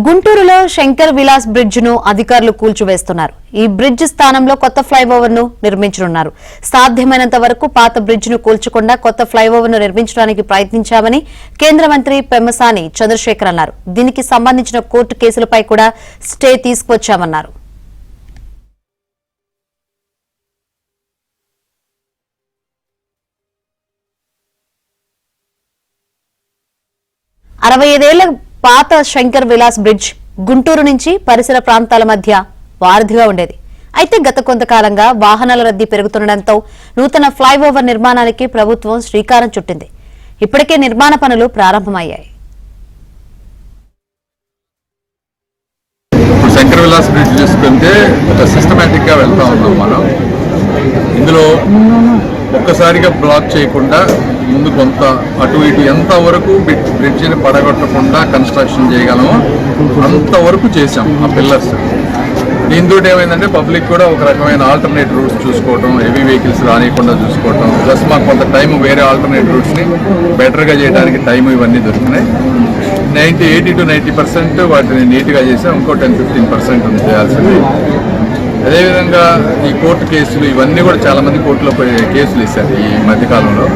గుంటూరులో శంకర్ విలాస్ బ్రిడ్జ్ ను అధికారులు కూల్చివేస్తున్నారు. ఈ బ్రిడ్జ్ స్థానంలో కొత్త ఫ్లైఓవర్ ను నిర్మించనున్నారు. సాధ్యమైనంత వరకు పాత బ్రిడ్జ్ ను కూల్చకుండా కొత్త ఫ్లైఓవర్ ను నిర్మించడానికి ప్రయత్నించామని కేంద్ర మంత్రి పెమ్మసాని చంద్రశేఖర్ అన్నారు. దీనికి సంబంధించిన కోర్టు కేసులపై కూడా స్టే తీసుకొచ్చామన్నారు. అరవై పాత శంకర్ విలాస్ బ్రిడ్జ్ గుంటూరు నుంచి పరిసర ప్రాంతాల మధ్య వారధిగా ఉండేది. అయితే గత కొంతకాలంగా వాహనాల రద్దీ పెరుగుతుండటంతో నూతన ఫ్లైఓవర్ నిర్మాణానికి ప్రభుత్వం శ్రీకారం చుట్టింది. ఇప్పటికే నిర్మాణ పనులు ప్రారంభమయ్యాయి. శంకర్ విలాస్ బ్రిడ్జ్ చూసుకుంటే ఒక సిస్టమేటిక్ గా వెళ్తా ఉన్నాం మనం. ఇందులో ఒక్కసారిగా బ్లాక్ చేయకుండా ముందు కొంత అటు ఇటు ఎంతవరకు బ్రిడ్జిని పడగొట్టకుండా కన్స్ట్రక్షన్ చేయగలమో అంతవరకు చేసాం ఆ పిల్లర్స్. దీంతో ఏమైందంటే పబ్లిక్ కూడా ఒక రకమైన ఆల్టర్నేట్ రూట్స్ చూసుకోవటం, హెవీ వెహికల్స్ రానియకుండా చూసుకోవటం, ప్లస్ మాకు కొంత టైం వేరే ఆల్టర్నేట్ రూట్స్ని బెటర్గా చేయడానికి టైం ఇవన్నీ దొరికినాయి. 80 to 90% వాటిని నీట్గా చేసాం. ఇంకో 10-15% ఉంది చేయాల్సింది. అదేవిధంగా ఈ కోర్టు కేసులు ఇవన్నీ కూడా చాలామంది కోర్టులో కేసులు ఇస్తారు ఈ మధ్యకాలంలో.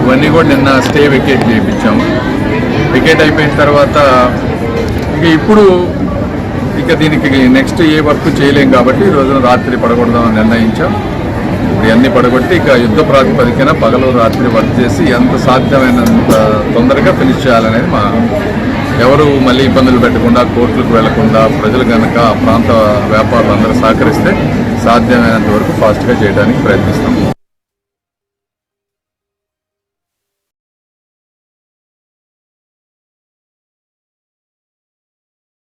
ఇవన్నీ కూడా నిన్న స్టే వెకేట్ చేయించాము. వెకేట్ అయిపోయిన తర్వాత ఇప్పుడు దీనికి నెక్స్ట్ ఏ వర్క్ చేయలేం కాబట్టి ఈ రోజున రాత్రి పడకూడదామని నిర్ణయించాం. ఇవన్నీ పడగొట్టి యుద్ధ ప్రాతిపదికన పగలు రాత్రి వర్క్ చేసి ఎంత సాధ్యమైనంత తొందరగా ఫినిష్ చేయాలనేది మా ఎవరు మళ్ళీ ఇబ్బందులు పెట్టకుండా కోర్టులకు వెళ్లకుండా ప్రజలు కనుక ఆ ప్రాంత వ్యాపారులు అందరూ సహకరిస్తే సాధ్యమైనంత వరకు ఫాస్ట్గా చేయడానికి ప్రయత్నిస్తాం.